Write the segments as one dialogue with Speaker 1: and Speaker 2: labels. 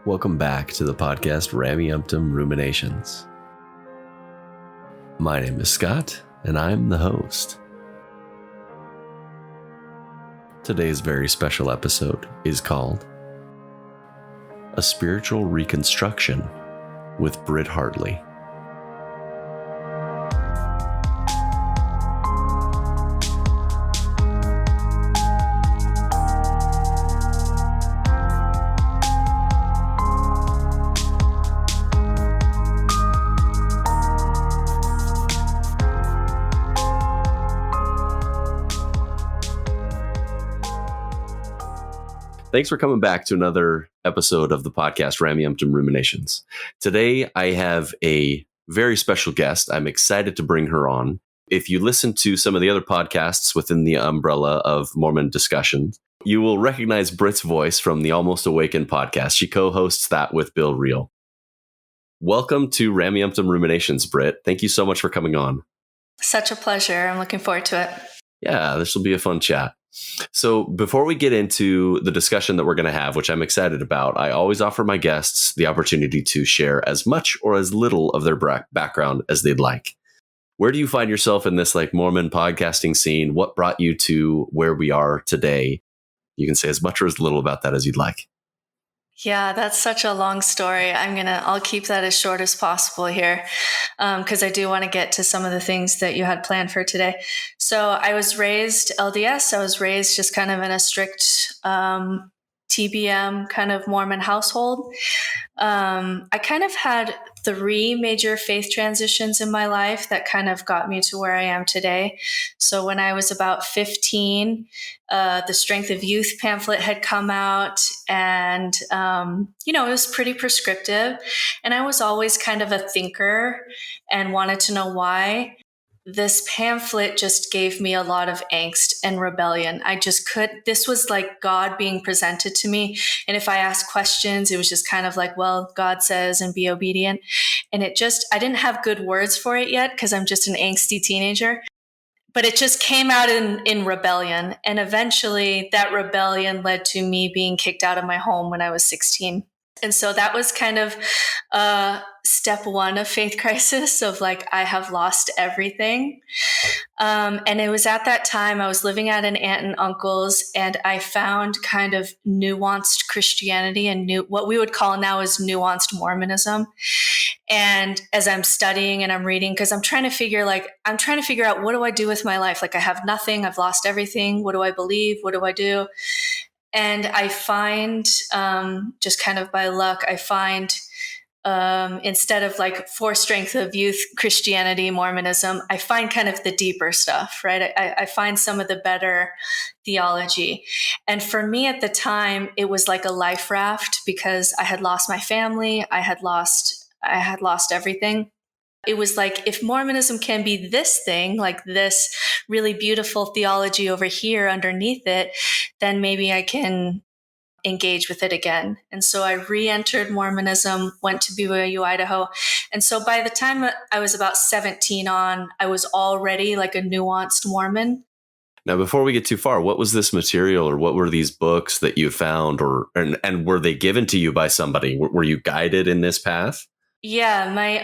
Speaker 1: Welcome back to the podcast Rameumptom Ruminations. My name is Scott, and I'm the host. Today's very special episode is called A Spiritual Reconstruction with Brittney Hartley. Thanks for coming back to another episode of the podcast, Rameumptom Ruminations. Today, I have a very special guest. I'm excited to bring her on. If you listen to some of the other podcasts within the umbrella of Mormon discussions, you will recognize Britt's voice from the Almost Awakened podcast. She co-hosts that with Bill Reel. Welcome to Rameumptom Ruminations, Britt. Thank you so much for coming on.
Speaker 2: Such a pleasure. I'm looking forward to it.
Speaker 1: Yeah, this will be a fun chat. So before we get into the discussion that we're going to have, which I'm excited about, I always offer my guests the opportunity to share as much or as little of their background as they'd like. Where do you find yourself in this Mormon podcasting scene? What brought you to where we are today? You can say as much or as little about that as you'd like.
Speaker 2: Yeah, that's such a long story. I'll keep that as short as possible here because I do want to get to some of the things that you had planned for today. So I was raised LDS. I was raised just kind of in a strict TBM kind of Mormon household. I kind of had 3 major faith transitions in my life that kind of got me to where I am today. So when I was about 15, the Strength of Youth pamphlet had come out and, it was pretty prescriptive. And I was always kind of a thinker and wanted to know why. This pamphlet just gave me a lot of angst and rebellion. This was like God being presented to me. And if I asked questions, it was just kind of like, well, God says and be obedient. And I didn't have good words for it yet because I'm just an angsty teenager. But it just came out in rebellion. And eventually that rebellion led to me being kicked out of my home when I was 16. And so that was kind of step 1 of faith crisis of I have lost everything. And it was at that time I was living at an aunt and uncle's, and I found kind of nuanced Christianity and what we would call now is nuanced Mormonism. And as I'm studying and I'm reading, because I'm trying to figure out what do I do with my life? I have nothing. I've lost everything. What do I believe? What do I do? And I find, just kind of by luck, instead of for Strength of Youth Christianity, Mormonism, I find kind of the deeper stuff, right? I find some of the better theology. And for me at the time, it was like a life raft because I had lost my family. I had lost everything. It was like, if Mormonism can be this thing, like this really beautiful theology over here underneath it, then maybe I can engage with it again. And so I re-entered Mormonism, went to BYU, Idaho. And so by the time I was about 17 on, I was already like a nuanced Mormon.
Speaker 1: Now, before we get too far, what was this material or what were these books that you found and were they given to you by somebody? Were you guided in this path?
Speaker 2: Yeah, my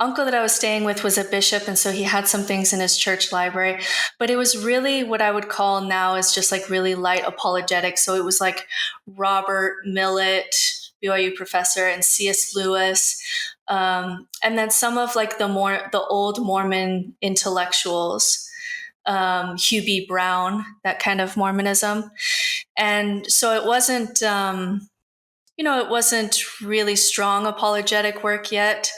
Speaker 2: uncle that I was staying with was a bishop, and so he had some things in his church library, but it was really what I would call now is just really light apologetics. So it was like Robert Millett, BYU professor, and C.S. Lewis, and then some of the old Mormon intellectuals, Hugh B. Brown, that kind of Mormonism. And so it wasn't... it wasn't really strong apologetic work yet,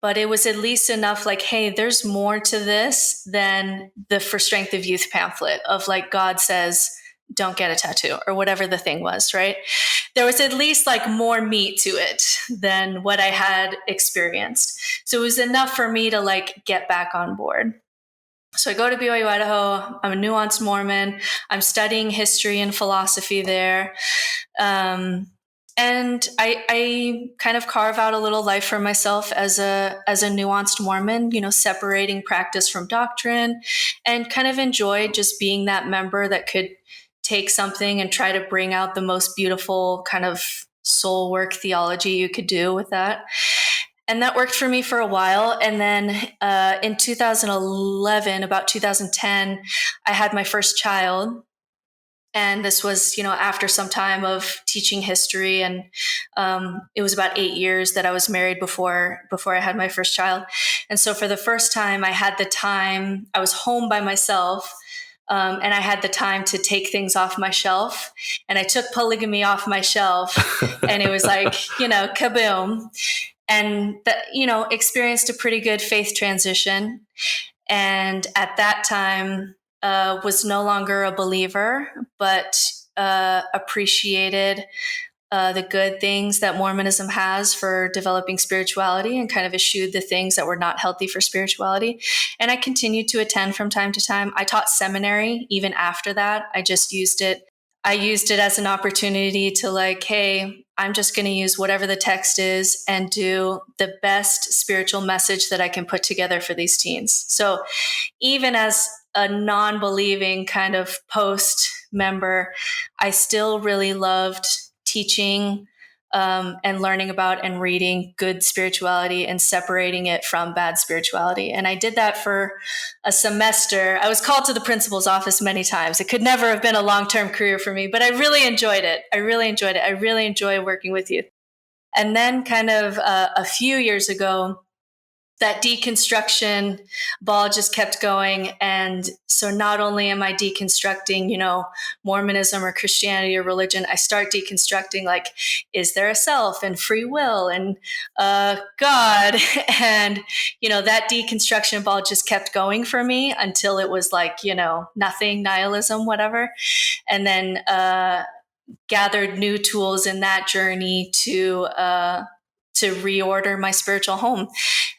Speaker 2: but it was at least enough hey, there's more to this than the For Strength of Youth pamphlet of God says, don't get a tattoo or whatever the thing was, right? There was at least more meat to it than what I had experienced. So it was enough for me to get back on board. So I go to BYU, Idaho. I'm a nuanced Mormon. I'm studying history and philosophy there. And I kind of carve out a little life for myself as a nuanced Mormon, separating practice from doctrine, and kind of enjoyed just being that member that could take something and try to bring out the most beautiful kind of soul work theology you could do with that. And that worked for me for a while. And then in 2011, about 2010, I had my first child. And this was, after some time of teaching history, and it was about 8 years that I was married before I had my first child. And so for the first time, I had the time. I was home by myself, and I had the time to take things off my shelf. And I took polygamy off my shelf, and it was like, kaboom, and experienced a pretty good faith transition. And at that time, was no longer a believer, but appreciated the good things that Mormonism has for developing spirituality, and kind of eschewed the things that were not healthy for spirituality. And I continued to attend from time to time. I taught seminary even after that. I used it as an opportunity to like, hey, I'm just going to use whatever the text is and do the best spiritual message that I can put together for these teens. So even as a non-believing kind of post member, I still really loved teaching and learning about and reading good spirituality and separating it from bad spirituality. And I did that for a semester. I was called to the principal's office many times. It could never have been a long-term career for me, but I really enjoyed it. I really enjoy working with youth. And then kind of a few years ago, that deconstruction ball just kept going. And so not only am I deconstructing, Mormonism or Christianity or religion, I start deconstructing, like, is there a self and free will and God? And, that deconstruction ball just kept going for me until it was like, nothing, nihilism, whatever. And then gathered new tools in that journey to reorder my spiritual home.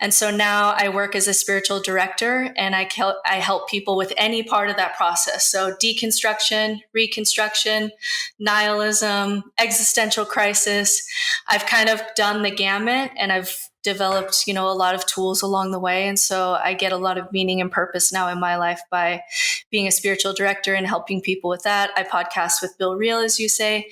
Speaker 2: And so now I work as a spiritual director, and I help people with any part of that process. So deconstruction, reconstruction, nihilism, existential crisis. I've kind of done the gamut, and I've developed, a lot of tools along the way. And so I get a lot of meaning and purpose now in my life by being a spiritual director and helping people with that. I podcast with Bill Reel, as you said,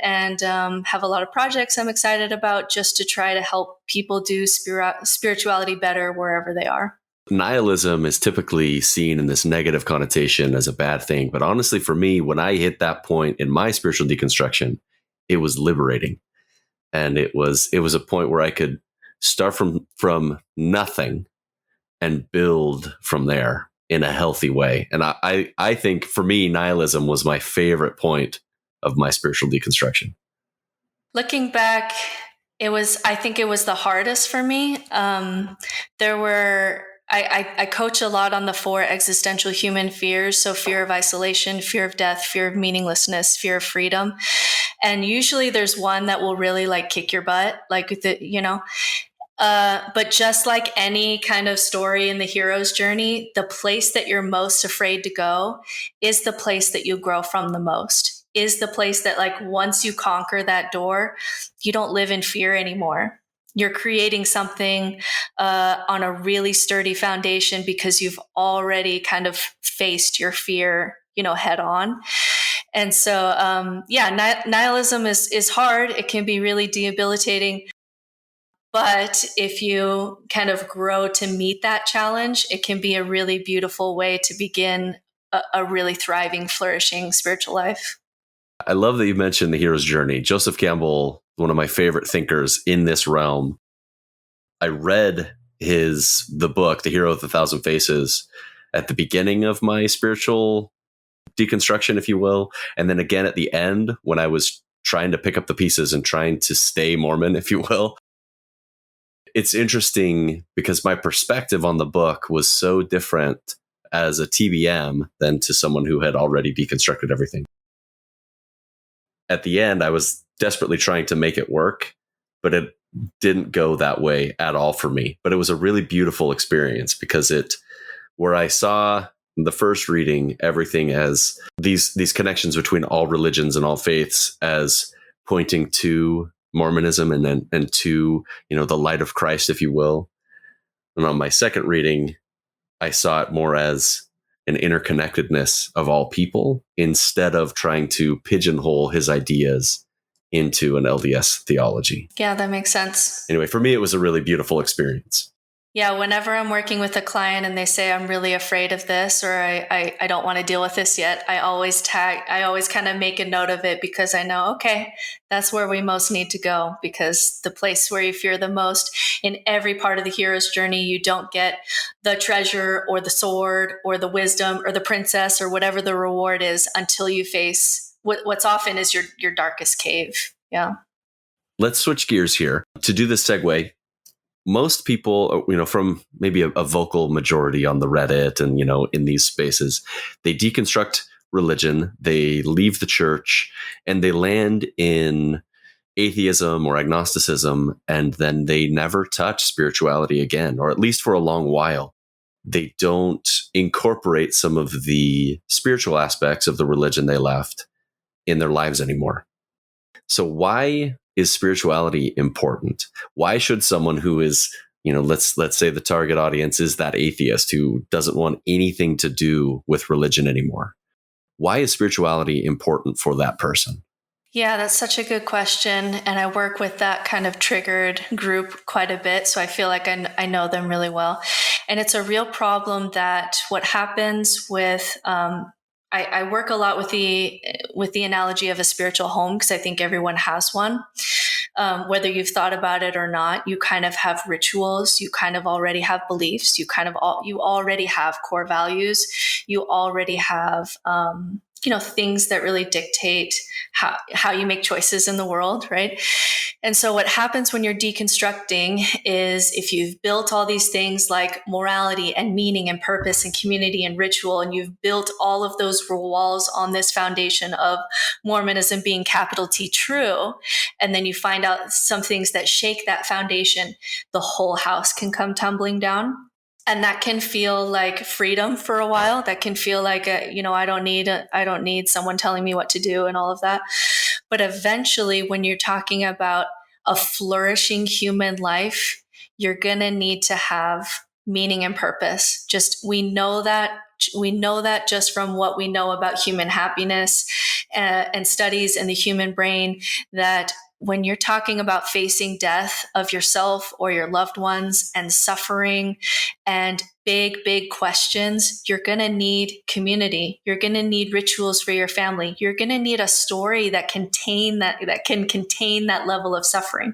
Speaker 2: and have a lot of projects I'm excited about just to try to help people do spirituality better wherever they are.
Speaker 1: Nihilism is typically seen in this negative connotation as a bad thing. But honestly, for me, when I hit that point in my spiritual deconstruction, it was liberating. And it was a point where I could start from nothing and build from there in a healthy way. And I think for me, nihilism was my favorite point of my spiritual deconstruction.
Speaker 2: Looking back, I think it was the hardest for me. I coach a lot on the 4 existential human fears. So fear of isolation, fear of death, fear of meaninglessness, fear of freedom. And usually there's one that will really like kick your butt, like but just like any kind of story in the hero's journey, the place that you're most afraid to go is the place that you grow from the most, is the place that, like, once you conquer that door, you don't live in fear anymore. You're creating something on a really sturdy foundation because you've already kind of faced your fear, head on. And so, nihilism is hard. It can be really debilitating. But if you kind of grow to meet that challenge, it can be a really beautiful way to begin a really thriving, flourishing spiritual life.
Speaker 1: I love that you mentioned the hero's journey. Joseph Campbell, one of my favorite thinkers in this realm. I read the book, The Hero of the Thousand Faces, at the beginning of my spiritual deconstruction, if you will. And then again at the end, when I was trying to pick up the pieces and trying to stay Mormon, if you will. It's interesting because my perspective on the book was so different as a TBM than to someone who had already deconstructed everything. At the end, I was desperately trying to make it work, but it didn't go that way at all for me. But it was a really beautiful experience because where I saw the first reading, everything as these connections between all religions and all faiths as pointing to Mormonism and to, the light of Christ, if you will. And on my second reading, I saw it more as an interconnectedness of all people instead of trying to pigeonhole his ideas into an LDS theology.
Speaker 2: Yeah, that makes sense.
Speaker 1: Anyway, for me, it was a really beautiful experience.
Speaker 2: Yeah, whenever I'm working with a client and they say, I'm really afraid of this, or I don't want to deal with this yet, I always kind of make a note of it, because I know, okay, that's where we most need to go, because the place where you fear the most in every part of the hero's journey, you don't get the treasure or the sword or the wisdom or the princess or whatever the reward is until you face what's often is your darkest cave. Yeah.
Speaker 1: Let's switch gears here. To do this segue, most people, from maybe a vocal majority on the Reddit and, in these spaces, they deconstruct religion, they leave the church, and they land in atheism or agnosticism, and then they never touch spirituality again, or at least for a long while. They don't incorporate some of the spiritual aspects of the religion they left in their lives anymore. So why is spirituality important? Why should someone who is, let's say the target audience is that atheist who doesn't want anything to do with religion anymore? Why is spirituality important for that person?
Speaker 2: Yeah, that's such a good question. And I work with that kind of triggered group quite a bit. So I feel like I know them really well. And it's a real problem that what happens with, I work a lot with the analogy of a spiritual home, because I think everyone has one. Whether you've thought about it or not, you kind of have rituals, you kind of already have beliefs, you already have core values, you already have, things that really dictate how you make choices in the world, right? And so what happens when you're deconstructing is, if you've built all these things like morality and meaning and purpose and community and ritual, and you've built all of those walls on this foundation of Mormonism being capital T true, and then you find out some things that shake that foundation, the whole house can come tumbling down. And that can feel like freedom for a while. That can feel like, I don't need someone telling me what to do and all of that. But eventually, when you're talking about a flourishing human life, you're going to need to have meaning and purpose. We know that just from what we know about human happiness and studies in the human brain, that when you're talking about facing death of yourself or your loved ones and suffering and big questions, you're going to need community. You're going to need rituals for your family. You're going to need a story that can contain that level of suffering.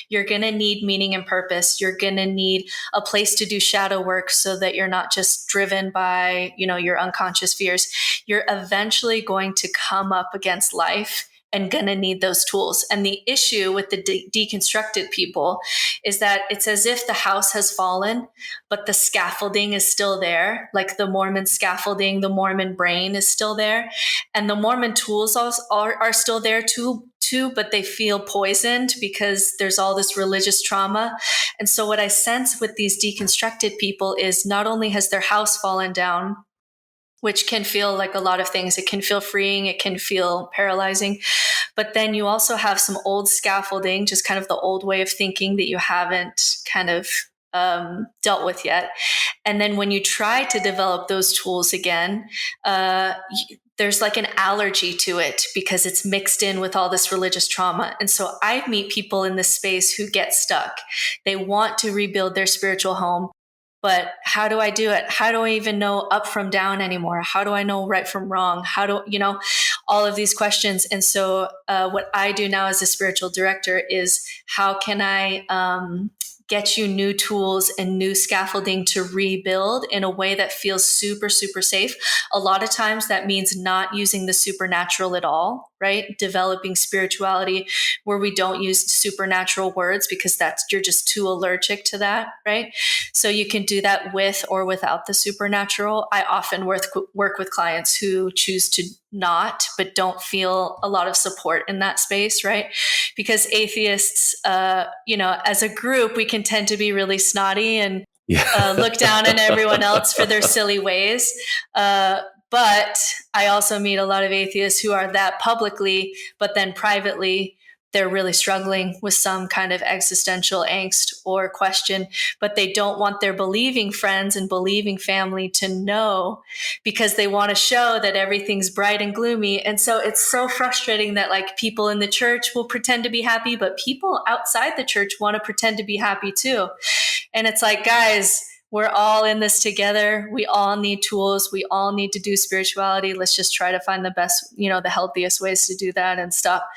Speaker 2: You're going to need meaning and purpose. You're going to need a place to do shadow work so that you're not just driven by, your unconscious fears. You're eventually going to come up against life and going to need those tools. And the issue with the deconstructed people is that it's as if the house has fallen, but the scaffolding is still there. Like the Mormon scaffolding, the Mormon brain is still there. And the Mormon tools are still there too, but they feel poisoned because there's all this religious trauma. And so what I sense with these deconstructed people is, not only has their house fallen down, which can feel like a lot of things. It can feel freeing. It can feel paralyzing. But then you also have some old scaffolding, just kind of the old way of thinking that you haven't kind of dealt with yet. And then when you try to develop those tools again, there's like an allergy to it because it's mixed in with all this religious trauma. And so I meet people in this space who get stuck. They want to rebuild their spiritual home. But how do I do it? How do I even know up from down anymore? How do I know right from wrong? How do, all of these questions. And so what I do now as a spiritual director is, how can I get you new tools and new scaffolding to rebuild in a way that feels super, super safe? A lot of times that means not using the supernatural at all, right? Developing spirituality where we don't use supernatural words, because you're just too allergic to that, right? So you can do that with or without the supernatural. I often work with clients who choose to not, but don't feel a lot of support in that space, right? Because atheists, as a group, we can tend to be really snotty and look down on everyone else for their silly ways. But I also meet a lot of atheists who are that publicly, but then privately, they're really struggling with some kind of existential angst or question, but they don't want their believing friends and believing family to know, because they want to show that everything's bright and gloomy. And so it's so frustrating that like people in the church will pretend to be happy, but people outside the church want to pretend to be happy too. And it's like, guys, we're all in this together. We all need tools. We all need to do spirituality. Let's just try to find the best, the healthiest ways to do that and stop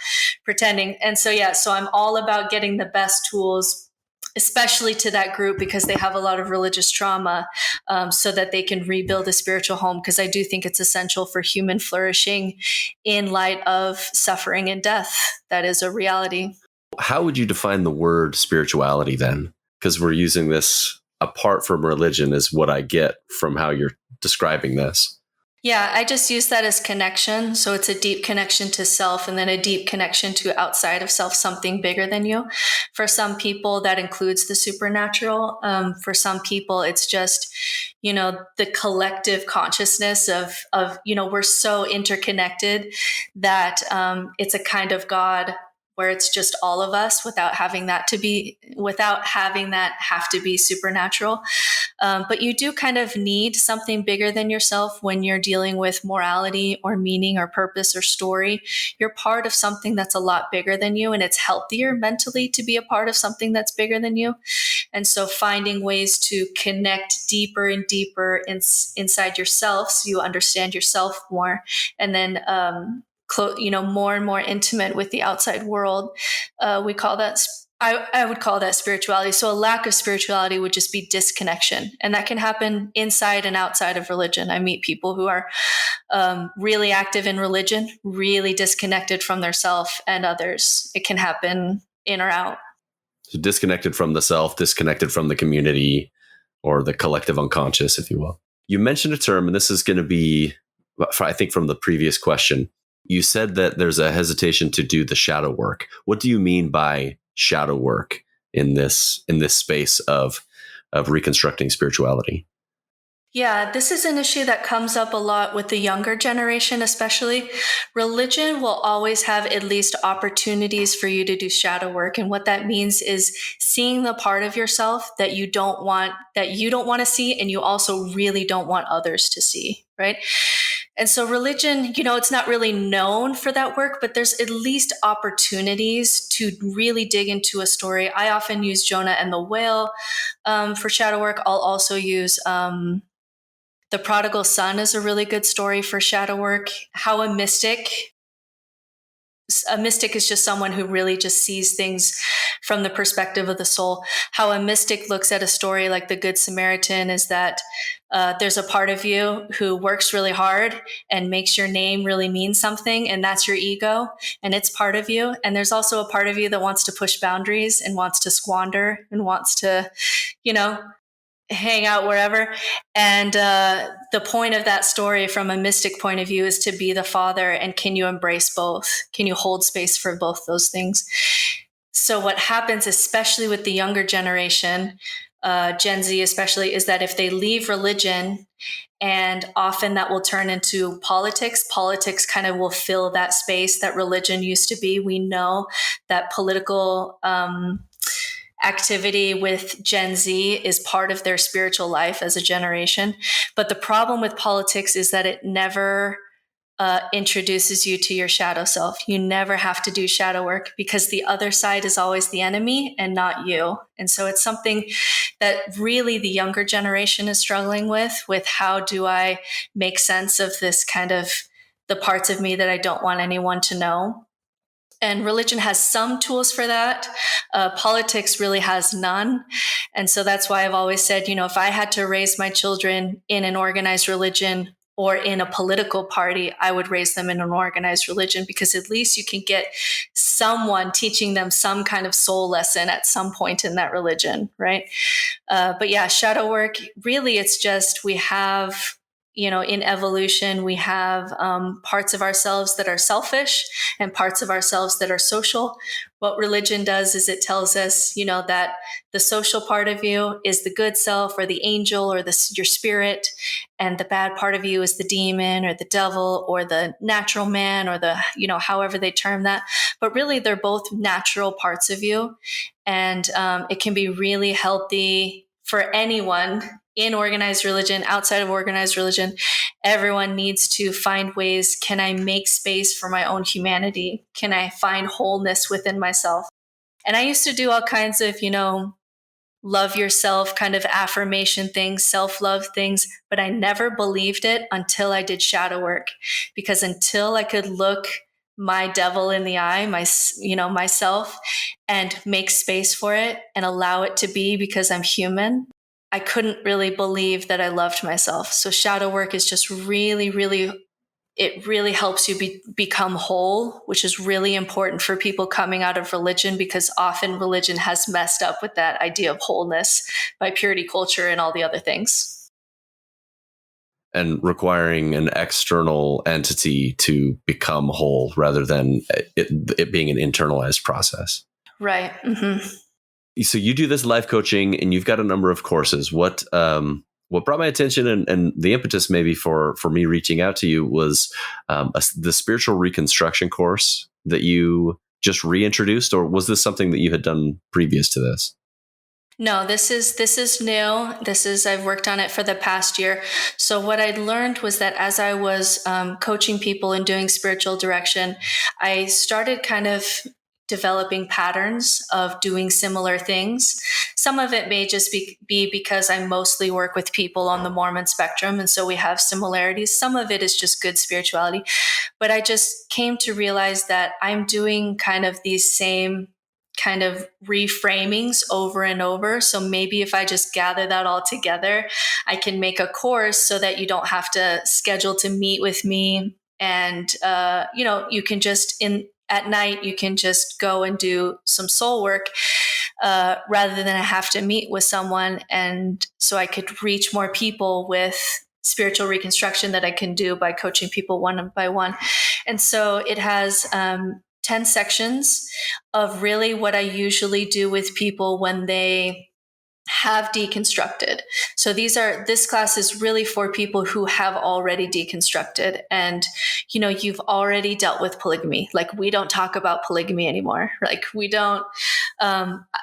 Speaker 2: pretending. And so, so I'm all about getting the best tools, especially to that group, because they have a lot of religious trauma, so that they can rebuild a spiritual home. Because I do think it's essential for human flourishing in light of suffering and death. That is a reality.
Speaker 1: How would you define the word spirituality then? Because we're using this apart from religion is what I get from how you're describing this.
Speaker 2: Yeah, I just use that as connection. So it's a deep connection to self, and then a deep connection to outside of self, something bigger than you. For some people, that includes the supernatural. For some people, it's just, the collective consciousness of we're so interconnected that it's a kind of God where it's just all of us without having that have to be supernatural. But you do kind of need something bigger than yourself when you're dealing with morality or meaning or purpose or story. You're part of something that's a lot bigger than you, and it's healthier mentally to be a part of something that's bigger than you. And so finding ways to connect deeper and deeper inside yourself, so you understand yourself more, and then more and more intimate with the outside world. We call that, I would call that spirituality. So a lack of spirituality would just be disconnection. And that can happen inside and outside of religion. I meet people who are really active in religion, really disconnected from their self and others. It can happen in or out.
Speaker 1: So disconnected from the self, disconnected from the community or the collective unconscious, if you will. You mentioned a term, and this is going to be, I think, from the previous question. You said that there's a hesitation to do the shadow work. What do you mean by shadow work in this space of reconstructing spirituality?
Speaker 2: Yeah, this is an issue that comes up a lot with the younger generation, especially. Religion will always have at least opportunities for you to do shadow work. And what that means is seeing the part of yourself that you don't want to see, and you also really don't want others to see, right? And so religion, it's not really known for that work, but there's at least opportunities to really dig into a story. I often use Jonah and the whale for shadow work. I'll also use the prodigal son is a really good story for shadow work. How a mystic is just someone who really just sees things from the perspective of the soul. How a mystic looks at a story like the Good Samaritan is that there's a part of you who works really hard and makes your name really mean something, and that's your ego, and it's part of you. And there's also a part of you that wants to push boundaries and wants to squander and wants to, hang out wherever. And the point of that story from a mystic point of view is to be the father. And can you embrace both? Can you hold space for both those things? So what happens, especially with the younger generation, Gen Z especially, is that if they leave religion, and often that will turn into politics kind of will fill that space that religion used to be. We know that political activity with Gen Z is part of their spiritual life as a generation. But the problem with politics is that it never introduces you to your shadow self. You never have to do shadow work because the other side is always the enemy and not you. And so it's something that really the younger generation is struggling with how do I make sense of this kind of the parts of me that I don't want anyone to know. And religion has some tools for that. Politics really has none. And so that's why I've always said, if I had to raise my children in an organized religion or in a political party, I would raise them in an organized religion, because at least you can get someone teaching them some kind of soul lesson at some point in that religion, right? But yeah, shadow work, really, it's just we have in evolution, we have parts of ourselves that are selfish and parts of ourselves that are social. What religion does is it tells us, that the social part of you is the good self or the angel or your spirit, and the bad part of you is the demon or the devil or the natural man or the, however they term that. but really they're both natural parts of you. And it can be really healthy for anyone in organized religion, outside of organized religion. Everyone needs to find ways. Can I make space for my own humanity? Can I find wholeness within myself? And I used to do all kinds of, love yourself kind of affirmation things, self-love things, but I never believed it until I did shadow work. Because until I could look my devil in the eye, myself, and make space for it and allow it to be because I'm human, I couldn't really believe that I loved myself. So shadow work is just really, really, it really helps you become whole, which is really important for people coming out of religion, because often religion has messed up with that idea of wholeness by purity culture and all the other things.
Speaker 1: And requiring an external entity to become whole rather than it being an internalized process.
Speaker 2: Right. Mm-hmm.
Speaker 1: So you do this life coaching and you've got a number of courses. What brought my attention and the impetus maybe for me reaching out to you was the spiritual reconstruction course that you just reintroduced, or was this something that you had done previous to this?
Speaker 2: No, this is new. I've worked on it for the past year. So what I learned was that as I was coaching people and doing spiritual direction, I started kind of developing patterns of doing similar things. Some of it may just be because I mostly work with people on the Mormon spectrum, and so we have similarities. Some of it is just good spirituality. But I just came to realize that I'm doing kind of these same kind of reframings over and over. So maybe if I just gather that all together, I can make a course so that you don't have to schedule to meet with me. And, you can just at night, you can just go and do some soul work rather than I have to meet with someone. And so I could reach more people with spiritual reconstruction that I can do by coaching people one by one. And so it has 10 sections of really what I usually do with people when they have deconstructed. So this class is really for people who have already deconstructed and, you've already dealt with polygamy. Like we don't talk about polygamy anymore. Like we don't,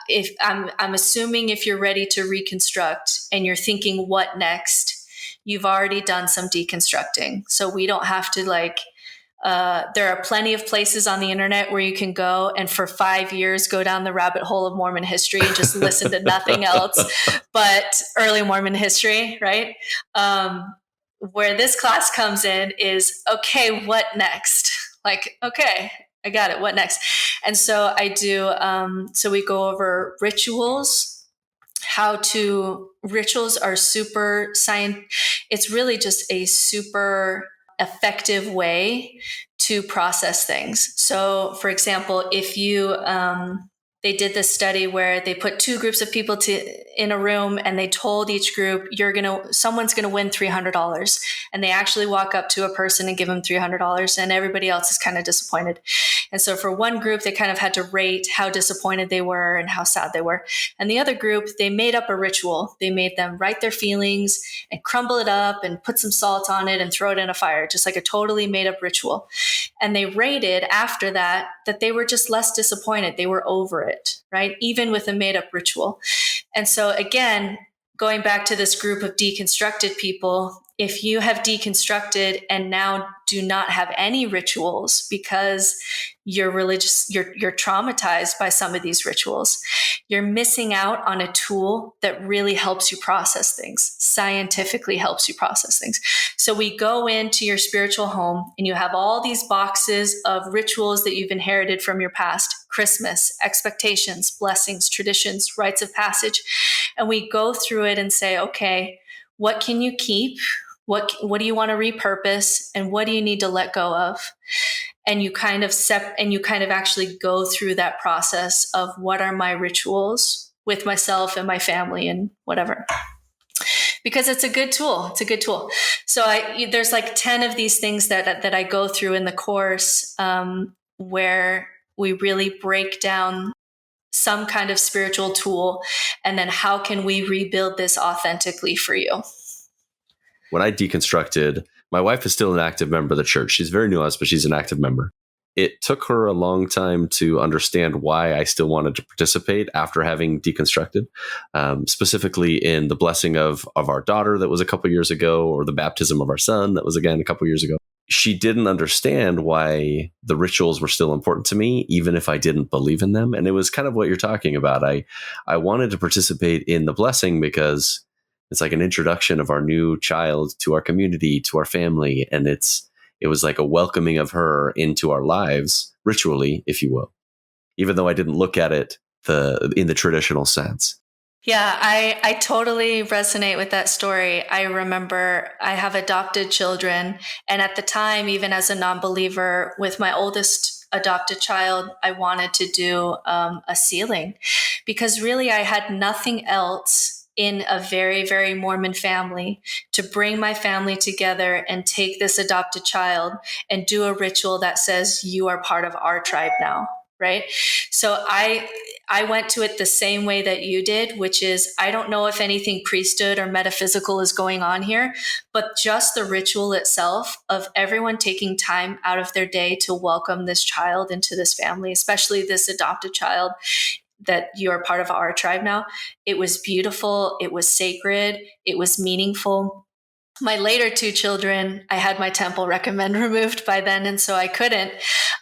Speaker 2: if I'm assuming if you're ready to reconstruct and you're thinking what next, you've already done some deconstructing. So we don't have to there are plenty of places on the internet where you can go and for 5 years go down the rabbit hole of Mormon history and just listen to nothing else but early Mormon history, right? Where this class comes in is, okay, what next? Okay, I got it. What next? And so I do, so we go over rituals. Rituals are super it's really just a super effective way to process things. So for example, if you, they did this study where they put two groups of people in a room and they told each group, someone's going to win $300. And they actually walk up to a person and give them $300 and everybody else is kind of disappointed. And so for one group, they kind of had to rate how disappointed they were and how sad they were. And the other group, they made up a ritual. They made them write their feelings and crumble it up and put some salt on it and throw it in a fire, just like a totally made up ritual. And they rated after that they were just less disappointed. They were over it, right? Even with a made up ritual. And so again, going back to this group of deconstructed people, if you have deconstructed and now do not have any rituals because you're religious, you're traumatized by some of these rituals, you're missing out on a tool that really helps you process things, scientifically helps you process things. So we go into your spiritual home and you have all these boxes of rituals that you've inherited from your past: Christmas, expectations, blessings, traditions, rites of passage. And we go through it and say, okay, what can you keep? What do you want to repurpose? And what do you need to let go of? And you kind of actually go through that process of what are my rituals with myself and my family and whatever. Because it's a good tool. It's a good tool. So there's like 10 of these things that I go through in the course where we really break down some kind of spiritual tool. And then how can we rebuild this authentically for you?
Speaker 1: When I deconstructed, my wife is still an active member of the church. She's very nuanced, but she's an active member. it took her a long time to understand why I still wanted to participate after having deconstructed, specifically in the blessing of our daughter that was a couple years ago, or the baptism of our son that was again a couple years ago. She didn't understand why the rituals were still important to me, even if I didn't believe in them. And it was kind of what you're talking about. I wanted to participate in the blessing because it's like an introduction of our new child to our community, to our family. And it was like a welcoming of her into our lives, ritually, if you will, even though I didn't look at it in the traditional sense.
Speaker 2: Yeah, I totally resonate with that story. I remember I have adopted children. And at the time, even as a non-believer, with my oldest adopted child, I wanted to do a sealing because really I had nothing else in a very, very Mormon family to bring my family together and take this adopted child and do a ritual that says you are part of our tribe now. Right. So I went to it the same way that you did, which is I don't know if anything priesthood or metaphysical is going on here, but just the ritual itself of everyone taking time out of their day to welcome this child into this family, especially this adopted child, that you're part of our tribe now. It was beautiful. It was sacred. It was meaningful. My later two children, I had my temple recommend removed by then, and so I couldn't.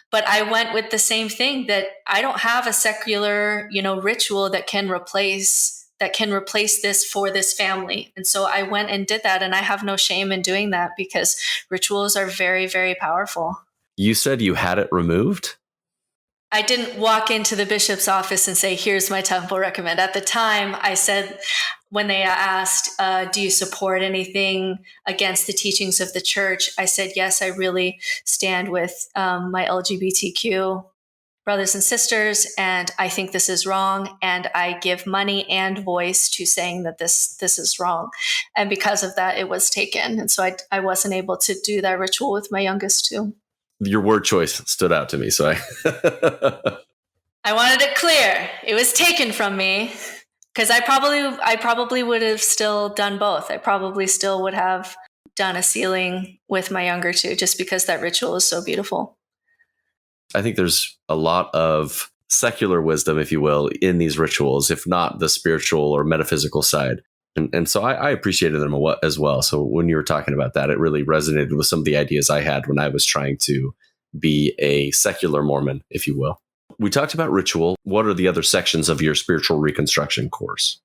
Speaker 2: But I went with the same thing, that I don't have a secular, ritual that can replace this for this family. And so I went and did that, and I have no shame in doing that because rituals are very, very powerful.
Speaker 1: You said you had it removed?
Speaker 2: I didn't walk into the bishop's office and say, here's my temple recommend. At the time, I said, when they asked, do you support anything against the teachings of the church? I said, yes, I really stand with my LGBTQ brothers and sisters, and I think this is wrong, and I give money and voice to saying that this is wrong. And because of that, it was taken. And so I wasn't able to do that ritual with my youngest too.
Speaker 1: Your word choice stood out to me, so
Speaker 2: I wanted it clear. It was taken from me. Because I probably would have still done both. I probably still would have done a sealing with my younger two, just because that ritual is so beautiful.
Speaker 1: I think there's a lot of secular wisdom, if you will, in these rituals, if not the spiritual or metaphysical side. And so I appreciated them as well. So when you were talking about that, it really resonated with some of the ideas I had when I was trying to be a secular Mormon, if you will. We talked about ritual. What are the other sections of your spiritual reconstruction course?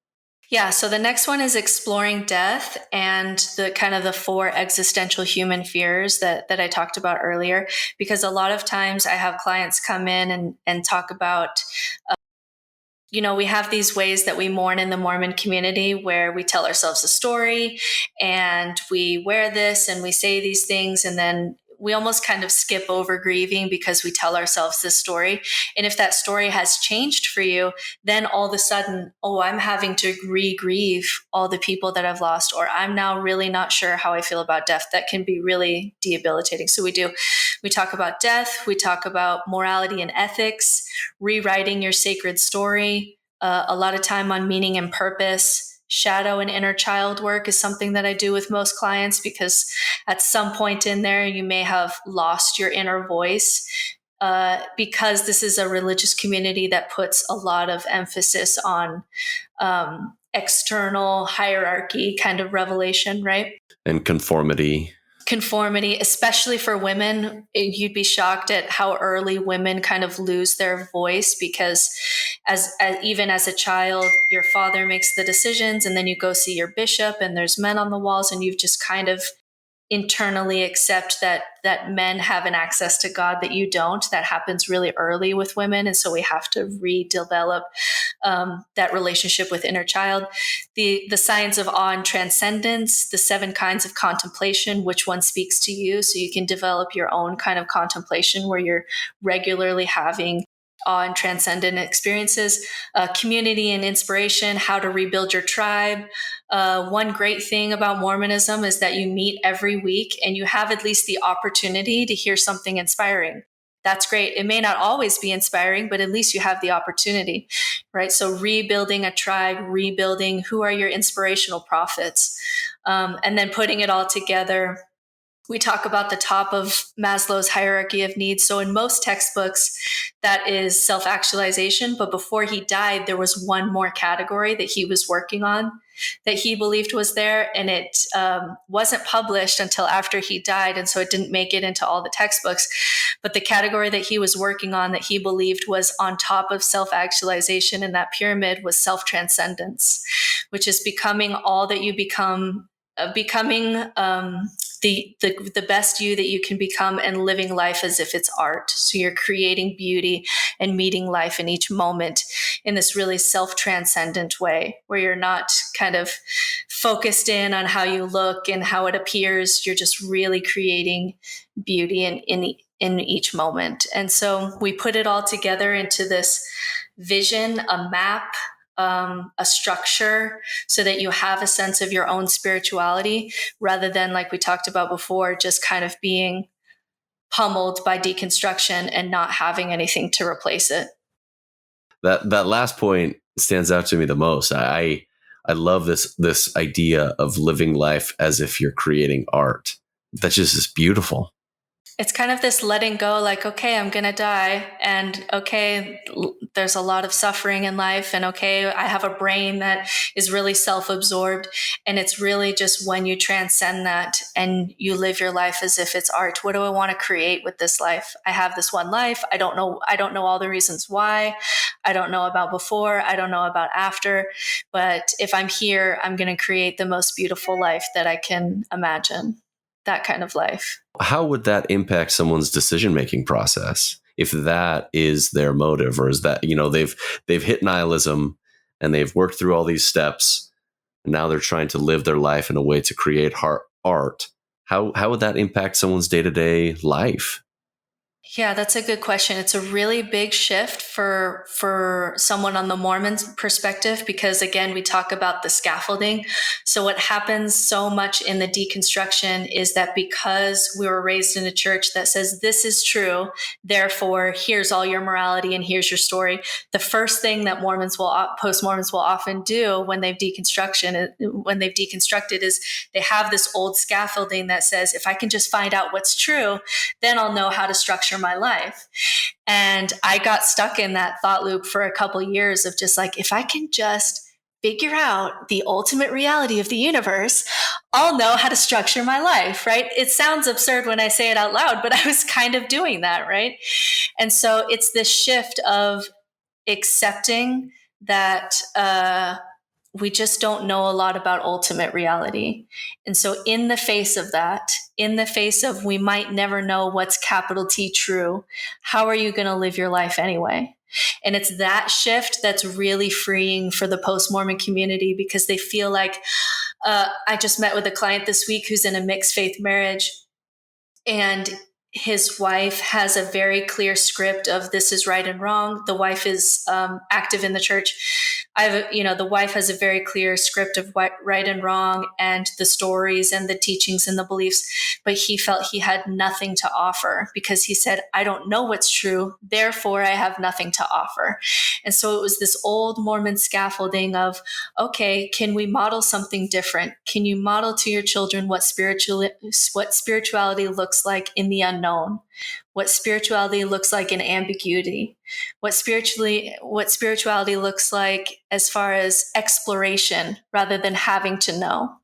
Speaker 2: Yeah, so the next one is exploring death and the 4 existential human fears that I talked about earlier, because a lot of times I have clients come in and talk about, we have these ways that we mourn in the Mormon community where we tell ourselves a story and we wear this and we say these things, and then we almost kind of skip over grieving because we tell ourselves this story. And if that story has changed for you, then all of a sudden, I'm having to re-grieve all the people that I've lost, or I'm now really not sure how I feel about death. That can be really debilitating. So we talk about death, we talk about morality and ethics, rewriting your sacred story, a lot of time on meaning and purpose. Shadow and inner child work is something that I do with most clients, because at some point in there, you may have lost your inner voice, because this is a religious community that puts a lot of emphasis on external hierarchy kind of revelation, right?
Speaker 1: And conformity,
Speaker 2: especially for women. You'd be shocked at how early women kind of lose their voice, because as even as a child, your father makes the decisions, and then you go see your bishop and there's men on the walls, and you've just kind of internally accept that men have an access to God that you don't. That happens really early with women. And so we have to redevelop that relationship with inner child. The signs of awe and transcendence, the 7 kinds of contemplation, which one speaks to you, so you can develop your own kind of contemplation where you're regularly having awe and transcendent experiences, community and inspiration, how to rebuild your tribe. One great thing about Mormonism is that you meet every week and you have at least the opportunity to hear something inspiring. That's great. It may not always be inspiring, but at least you have the opportunity, right? So rebuilding a tribe, rebuilding who are your inspirational prophets, and then putting it all together we talk about the top of Maslow's hierarchy of needs. So in most textbooks, that is self-actualization. But before he died, there was one more category that he was working on that he believed was there. And it wasn't published until after he died. And so it didn't make it into all the textbooks. But the category that he was working on that he believed was on top of self-actualization in that pyramid was self-transcendence, which is becoming all that you become, becoming the best you that you can become, and living life as if it's art. So you're creating beauty and meeting life in each moment in this really self-transcendent way, where you're not kind of focused in on how you look and how it appears. You're just really creating beauty in each moment. And so we put it all together into this vision, a map, a structure, so that you have a sense of your own spirituality, rather than, like we talked about before, just kind of being pummeled by deconstruction and not having anything to replace it.
Speaker 1: That last point stands out to me the most. I love this idea of living life as if you're creating art. That just is beautiful.
Speaker 2: It's kind of this letting go, like, okay, I'm going to die. And okay, there's a lot of suffering in life. And okay, I have a brain that is really self-absorbed. And it's really just when you transcend that and you live your life as if it's art. What do I want to create with this life? I have this one life. I don't know all the reasons why. I don't know about before. I don't know about after. But if I'm here, I'm going to create the most beautiful life that I can imagine. That kind of life.
Speaker 1: How would that impact someone's decision-making process if that is their motive, or is that, they've hit nihilism and they've worked through all these steps and now they're trying to live their life in a way to create art? How would that impact someone's day-to-day life?
Speaker 2: Yeah, that's a good question. It's a really big shift for someone on the Mormon perspective, because again, we talk about the scaffolding. So what happens so much in the deconstruction is that because we were raised in a church that says this is true, therefore here's all your morality and here's your story. The first thing that post-Mormons will often do when they've deconstructed is they have this old scaffolding that says, if I can just find out what's true, then I'll know how to structure my life. And I got stuck in that thought loop for a couple of years of just like, if I can just figure out the ultimate reality of the universe, I'll know how to structure my life, right? It sounds absurd when I say it out loud, but I was kind of doing that, right? And so it's this shift of accepting that we just don't know a lot about ultimate reality. And so in the face of that, in the face of we might never know what's capital T true, how are you going to live your life anyway? And it's that shift that's really freeing for the post-Mormon community, because they feel like, I just met with a client this week who's in a mixed faith marriage, and his wife has a very clear script of this is right and wrong. The wife is active in the church. The wife has a very clear script of what right and wrong and the stories and the teachings and the beliefs. But he felt he had nothing to offer, because he said, I don't know what's true, therefore I have nothing to offer. And so it was this old Mormon scaffolding of, okay, can we model something different? Can you model to your children what spirituality looks like in the unknown, what spirituality looks like in ambiguity, what spirituality looks like as far as exploration rather than having to know.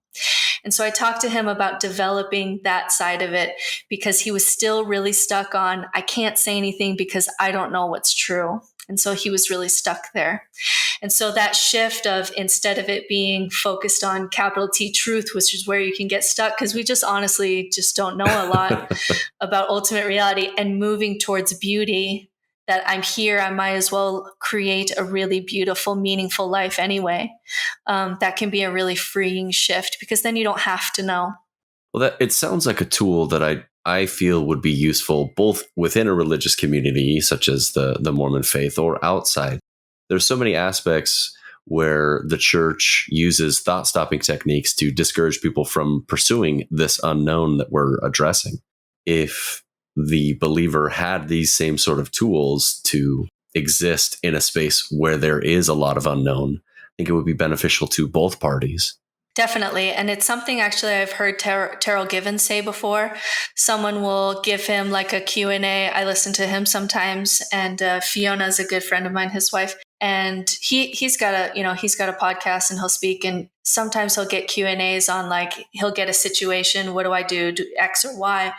Speaker 2: And so I talked to him about developing that side of it, because he was still really stuck on, I can't say anything because I don't know what's true. And so he was really stuck there. And so that shift of, instead of it being focused on capital T truth, which is where you can get stuck, because we just honestly just don't know a lot about ultimate reality, and moving towards beauty, that I'm here, I might as well create a really beautiful, meaningful life anyway. That can be a really freeing shift, because then you don't have to know.
Speaker 1: Well, it sounds like a tool that I feel would be useful both within a religious community, such as the Mormon faith, or outside. There's so many aspects where the church uses thought-stopping techniques to discourage people from pursuing this unknown that we're addressing. If the believer had these same sort of tools to exist in a space where there is a lot of unknown, I think it would be beneficial to both parties.
Speaker 2: Definitely. And it's something actually I've heard Terrell Givens say before. Someone will give him like a Q&A. I listen to him sometimes. And Fiona is a good friend of mine, his wife. And he's got a podcast and he'll speak. And sometimes he'll get Q&As on like, he'll get a situation. What do I do? Do X or Y?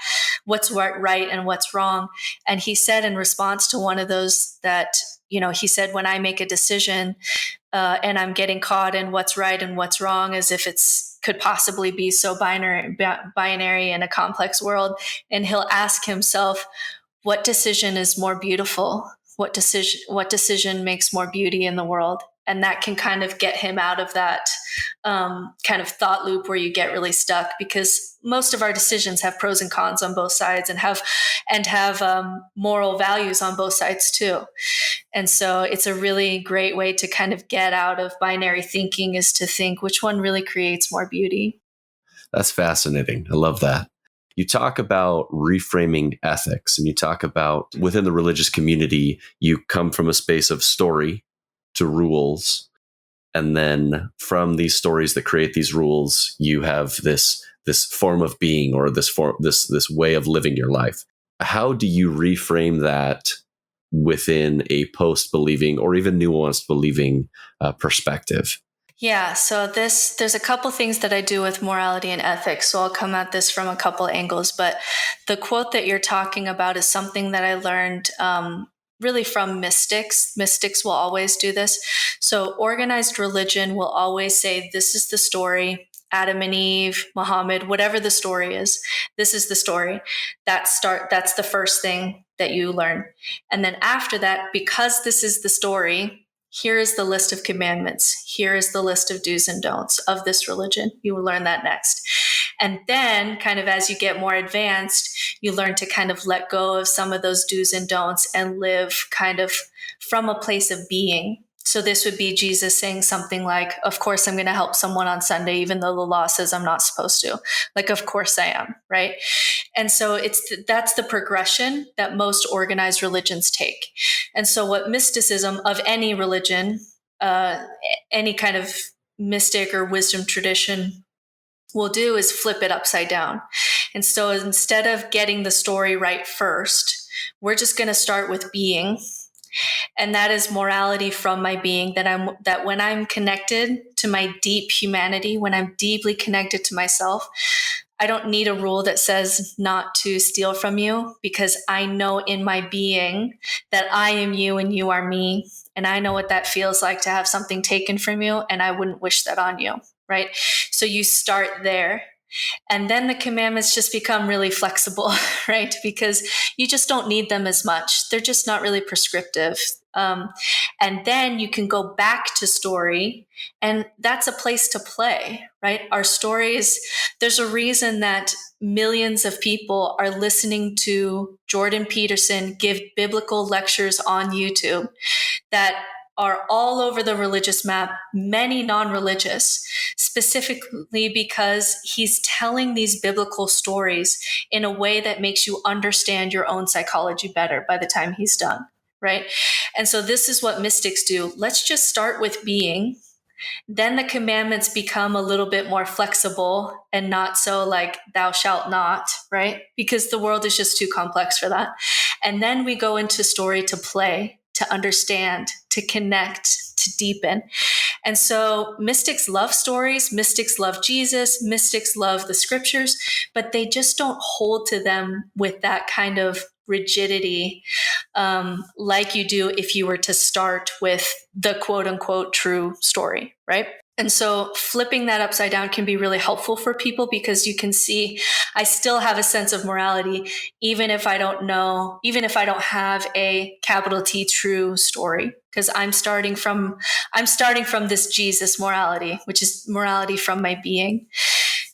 Speaker 2: What's right and what's wrong? And he said in response to one of those that, he said, when I make a decision, and I'm getting caught in what's right and what's wrong, as if it's could possibly be so binary in a complex world. And he'll ask himself, what decision is more beautiful? What decision makes more beauty in the world? And that can kind of get him out of that kind of thought loop where you get really stuck, because most of our decisions have pros and cons on both sides and have moral values on both sides too. And so it's a really great way to kind of get out of binary thinking, is to think which one really creates more beauty.
Speaker 1: That's fascinating. I love that. You talk about reframing ethics, and you talk about within the religious community, you come from a space of story to rules. And then from these stories that create these rules, you have this form of being, or this way of living your life. How do you reframe that within a post-believing or even nuanced believing perspective?
Speaker 2: Yeah, so there's a couple things that I do with morality and ethics. So I'll come at this from a couple angles, but the quote that you're talking about is something that I learned really from mystics. Mystics will always do this. So organized religion will always say, this is the story, Adam and Eve, Muhammad, whatever the story is, this is the story. That's the first thing that you learn. And then after that, because this is the story, here is the list of commandments. Here is the list of do's and don'ts of this religion. You will learn that next. And then kind of as you get more advanced, you learn to kind of let go of some of those do's and don'ts and live kind of from a place of being. So this would be Jesus saying something like, of course, I'm going to help someone on Sunday, even though the law says I'm not supposed to. Like, of course I am, right? And so that's the progression that most organized religions take. And so what mysticism of any religion, any kind of mystic or wisdom tradition will do is flip it upside down. And so instead of getting the story right first, we're just going to start with being. And that is morality from my being, that when I'm connected to my deep humanity, when I'm deeply connected to myself, I don't need a rule that says not to steal from you, because I know in my being that I am you and you are me. And I know what that feels like to have something taken from you, and I wouldn't wish that on you, right? So you start there. And then the commandments just become really flexible, right? Because you just don't need them as much. They're just not really prescriptive. And then you can go back to story, and that's a place to play, right? Our stories, there's a reason that millions of people are listening to Jordan Peterson give biblical lectures on YouTube that are all over the religious map, many non-religious, specifically because he's telling these biblical stories in a way that makes you understand your own psychology better by the time he's done, right? And so this is what mystics do. Let's just start with being. Then the commandments become a little bit more flexible and not so like thou shalt not, right? Because the world is just too complex for that. And then we go into story to play, to understand, to connect, to deepen. And so mystics love stories, mystics love Jesus, mystics love the scriptures, but they just don't hold to them with that kind of rigidity like you do if you were to start with the quote unquote true story, right? And so flipping that upside down can be really helpful for people, because you can see I still have a sense of morality, even if I don't have a capital T true story, because I'm starting from this Jesus morality, which is morality from my being.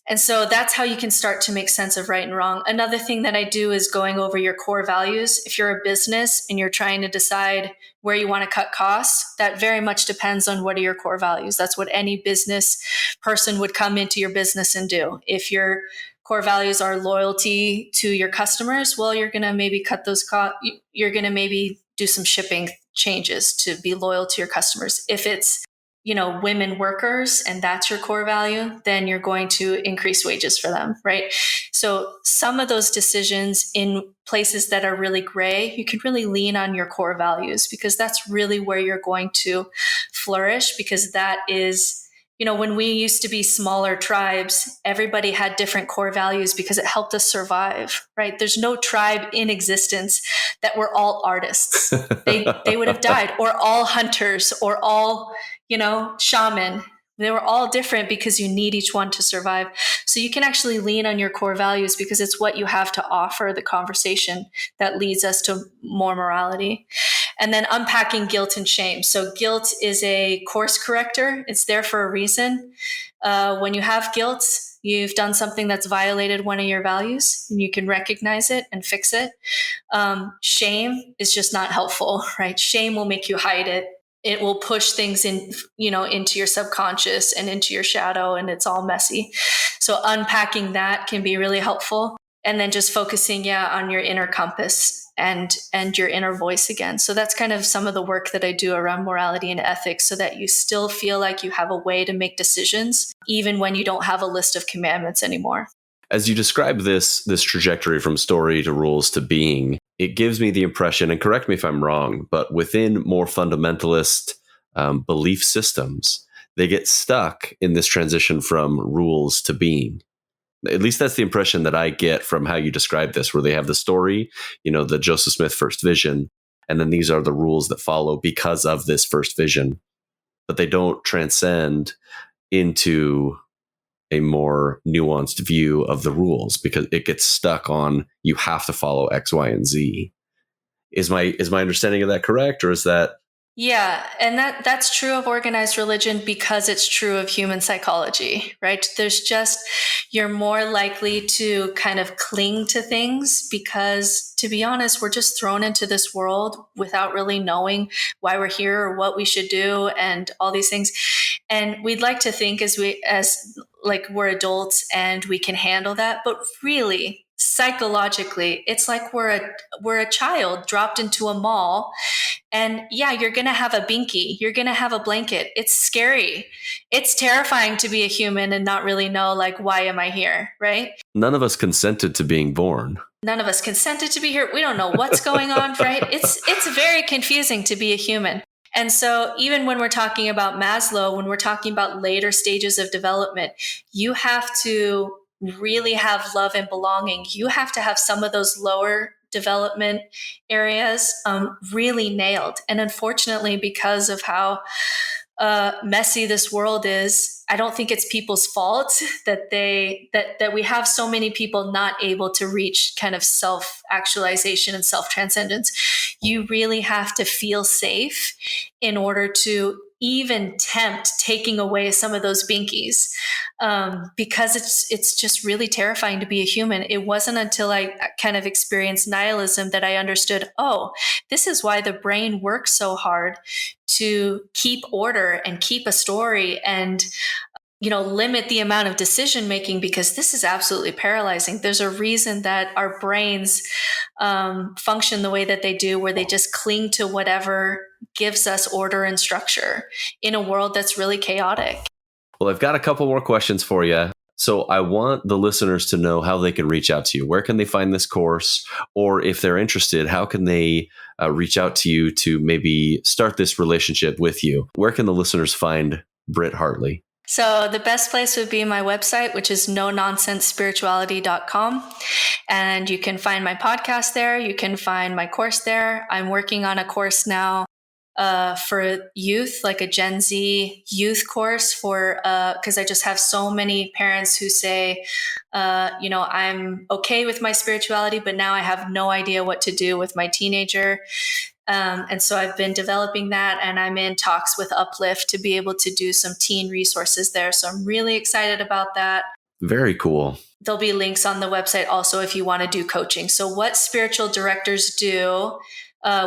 Speaker 2: And so that's how you can start to make sense of right and wrong. Another thing that I do is going over your core values. If you're a business and you're trying to decide where you want to cut costs, that very much depends on what are your core values. That's what any business person would come into your business and do. If your core values are loyalty to your customers, well, you're going to maybe cut those costs. You're going to maybe do some shipping changes to be loyal to your customers. If it's women workers, and that's your core value, then you're going to increase wages for them, right? So some of those decisions in places that are really gray, you can really lean on your core values, because that's really where you're going to flourish, because that is, when we used to be smaller tribes, everybody had different core values because it helped us survive, right? There's no tribe in existence that were all artists. They would have died, or all hunters, or all, shaman. They were all different because you need each one to survive. So you can actually lean on your core values because it's what you have to offer the conversation that leads us to more morality. And then unpacking guilt and shame. So guilt is a course corrector. It's there for a reason. When you have guilt, you've done something that's violated one of your values, and you can recognize it and fix it. Shame is just not helpful, right? Shame will make you hide it. It will push things into your subconscious and into your shadow, and it's all messy. So unpacking that can be really helpful. And then just focusing, on your inner compass and your inner voice again. So that's kind of some of the work that I do around morality and ethics, so that you still feel like you have a way to make decisions, even when you don't have a list of commandments anymore.
Speaker 1: As you describe this trajectory from story to rules to being, it gives me the impression, and correct me if I'm wrong, but within more fundamentalist belief systems, they get stuck in this transition from rules to being. At least that's the impression that I get from how you describe this, where they have the story, the Joseph Smith first vision, and then these are the rules that follow because of this first vision. But they don't transcend into a more nuanced view of the rules, because it gets stuck on, you have to follow X, Y, and Z. Is my understanding of that correct, or is that?
Speaker 2: Yeah, and that's true of organized religion because it's true of human psychology, right? You're more likely to kind of cling to things because, to be honest, we're just thrown into this world without really knowing why we're here or what we should do and all these things. And we'd like to think as we're adults and we can handle that, but really, psychologically, it's like we're a child dropped into a mall. And you're going to have a binky. You're going to have a blanket. It's scary. It's terrifying to be a human and not really know, why am I here, right?
Speaker 1: None of us consented to being born.
Speaker 2: None of us consented to be here. We don't know what's going on, right? It's very confusing to be a human. And so even when we're talking about Maslow, when we're talking about later stages of development, you have to really have love and belonging. You have to have some of those lower development areas really nailed. And unfortunately, because of how messy this world is, I don't think it's people's fault that we have so many people not able to reach kind of self-actualization and self-transcendence. You really have to feel safe in order to even tempt taking away some of those binkies, because it's just really terrifying to be a human. It wasn't until I kind of experienced nihilism that I understood, this is why the brain works so hard to keep order and keep a story and limit the amount of decision making, because this is absolutely paralyzing. There's a reason that our brains function the way that they do, where they just cling to whatever gives us order and structure in a world that's really chaotic.
Speaker 1: Well, I've got a couple more questions for you. So I want the listeners to know how they can reach out to you. Where can they find this course? Or if they're interested, how can they reach out to you to maybe start this relationship with you? Where can the listeners find Britt Hartley?
Speaker 2: So the best place would be my website, which is nononsensespirituality.com. And you can find my podcast there. You can find my course there. I'm working on a course now for youth, like a Gen Z youth course because I just have so many parents who say, I'm okay with my spirituality, but now I have no idea what to do with my teenager. And so I've been developing that, and I'm in talks with Uplift to be able to do some teen resources there. So I'm really excited about that.
Speaker 1: Very cool.
Speaker 2: There'll be links on the website also if you want to do coaching. So what spiritual directors do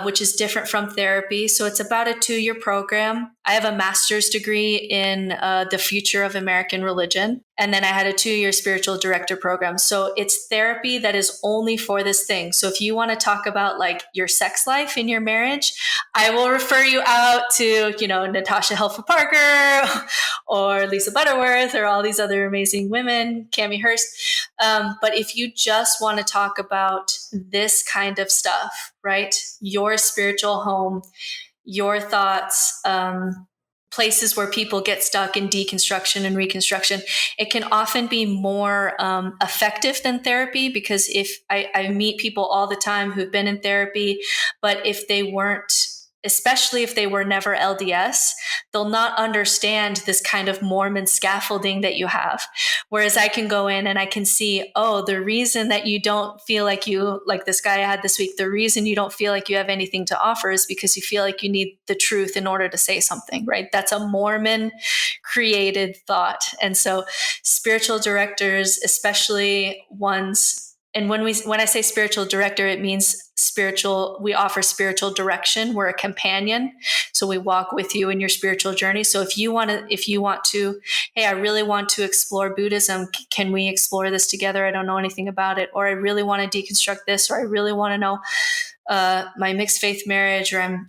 Speaker 2: which is different from therapy. So it's about a 2-year program. I have a master's degree in the future of American religion. And then I had a 2-year spiritual director program. So it's therapy that is only for this thing. So if you want to talk about like your sex life in your marriage, I will refer you out to, Natasha Helfer Parker or Lisa Butterworth or all these other amazing women, Cammie Hurst. But if you just want to talk about this kind of stuff, right? Your spiritual home, your thoughts, places where people get stuck in deconstruction and reconstruction, it can often be more effective than therapy, because if I meet people all the time who've been in therapy, but if they weren't, especially if they were never LDS, they'll not understand this kind of Mormon scaffolding that you have. Whereas I can go in and I can see, the reason that you don't feel like this guy I had this week, the reason you don't feel like you have anything to offer is because you feel like you need the truth in order to say something, right? That's a Mormon created thought. And so spiritual directors, especially ones, and when I say spiritual director, it means we offer spiritual direction. We're a companion. So we walk with you in your spiritual journey. So if you want to, hey, I really want to explore Buddhism. Can we explore this together? I don't know anything about it. Or I really want to deconstruct this, or I really want to know my mixed faith marriage, or I'm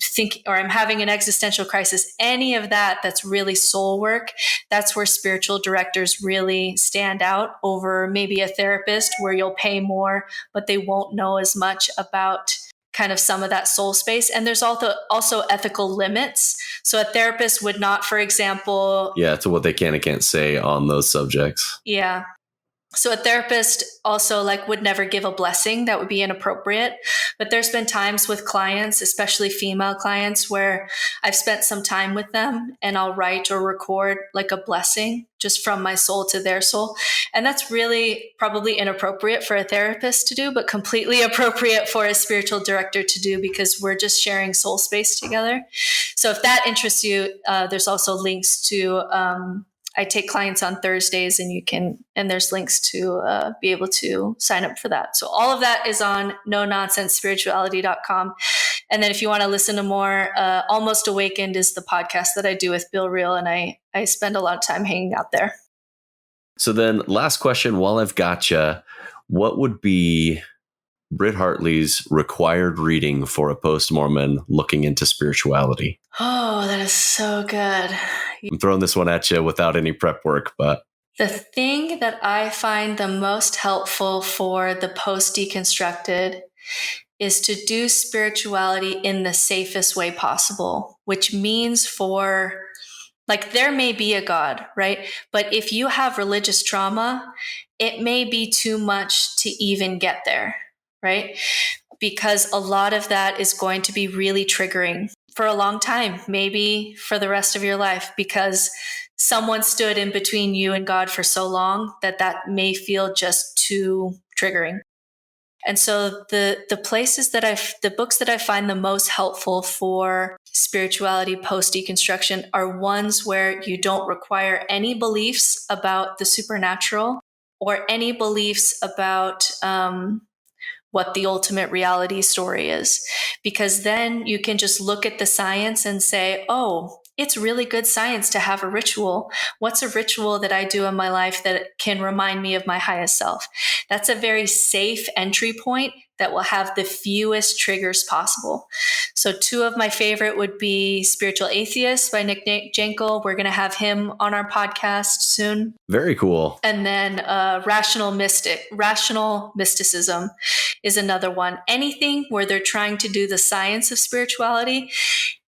Speaker 2: having an existential crisis, any of that's really soul work. That's where spiritual directors really stand out over maybe a therapist, where you'll pay more, but they won't know as much about kind of some of that soul space. And there's also ethical limits. So a therapist would not, for example,
Speaker 1: to what they can and can't say on those subjects.
Speaker 2: Yeah. So a therapist also would never give a blessing. That would be inappropriate. But there's been times with clients, especially female clients, where I've spent some time with them and I'll write or record a blessing just from my soul to their soul. And that's really probably inappropriate for a therapist to do, but completely appropriate for a spiritual director to do, because we're just sharing soul space together. So if that interests you, there's also links to, I take clients on Thursdays, and there's links to be able to sign up for that. So all of that is on no-nonsense-spirituality.com. And then if you want to listen to more, Almost Awakened is the podcast that I do with Bill Reel, and I spend a lot of time hanging out there.
Speaker 1: So then last question, while I've got you, what would be Britt Hartley's required reading for a post-Mormon looking into spirituality?
Speaker 2: Oh, that is so good.
Speaker 1: I'm throwing this one at you without any prep work, but
Speaker 2: the thing that I find the most helpful for the post-deconstructed is to do spirituality in the safest way possible, which means there may be a God, right? But if you have religious trauma, it may be too much to even get there, right? Because a lot of that is going to be really triggering for a long time, maybe for the rest of your life, because someone stood in between you and God for so long that may feel just too triggering. And so the books that I find the most helpful for spirituality post-deconstruction are ones where you don't require any beliefs about the supernatural or any beliefs about what the ultimate reality story is. Because then you can just look at the science and say, oh, it's really good science to have a ritual. What's a ritual that I do in my life that can remind me of my highest self? That's a very safe entry point that will have the fewest triggers possible. So 2 of my favorite would be Spiritual Atheist by Nick Jankel. We're going to have him on our podcast soon.
Speaker 1: Very cool.
Speaker 2: And then Rational Mysticism is another one. Anything where they're trying to do the science of spirituality,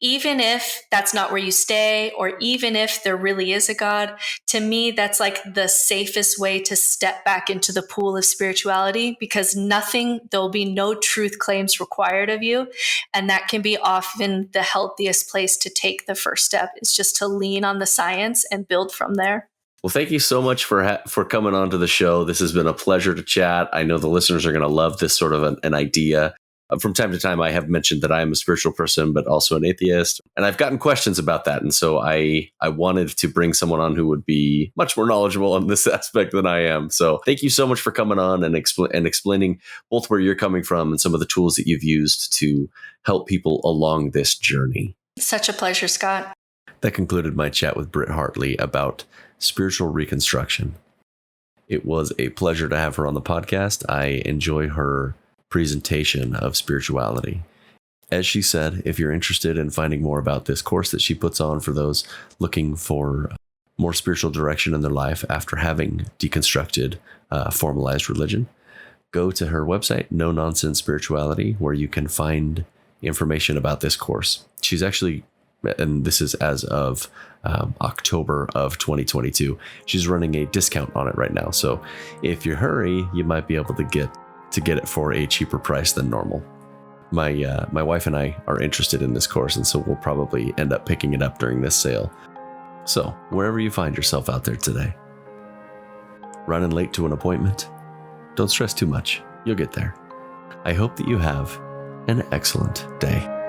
Speaker 2: even if that's not where you stay, or even if there really is a God, to me, that's the safest way to step back into the pool of spirituality, because there'll be no truth claims required of you. And that can be often the healthiest place to take the first step, is just to lean on the science and build from there.
Speaker 1: Well, thank you so much for coming on to the show. This has been a pleasure to chat. I know the listeners are going to love this sort of an idea. From time to time, I have mentioned that I am a spiritual person, but also an atheist. And I've gotten questions about that. And so I wanted to bring someone on who would be much more knowledgeable on this aspect than I am. So thank you so much for coming on and explaining both where you're coming from and some of the tools that you've used to help people along this journey.
Speaker 2: Such a pleasure, Scott.
Speaker 1: That concluded my chat with Britt Hartley about spiritual reconstruction. It was a pleasure to have her on the podcast. I enjoy her presentation of spirituality. As she said, if you're interested in finding more about this course that she puts on for those looking for more spiritual direction in their life after having deconstructed formalized religion, go to her website, No Nonsense Spirituality, where you can find information about this course. She's actually, and this is as of October of 2022, she's running a discount on it right now. So if you hurry, you might be able to get it for a cheaper price than normal. My wife and I are interested in this course, and so we'll probably end up picking it up during this sale. So wherever you find yourself out there today, running late to an appointment, don't stress too much. You'll get there. I hope that you have an excellent day.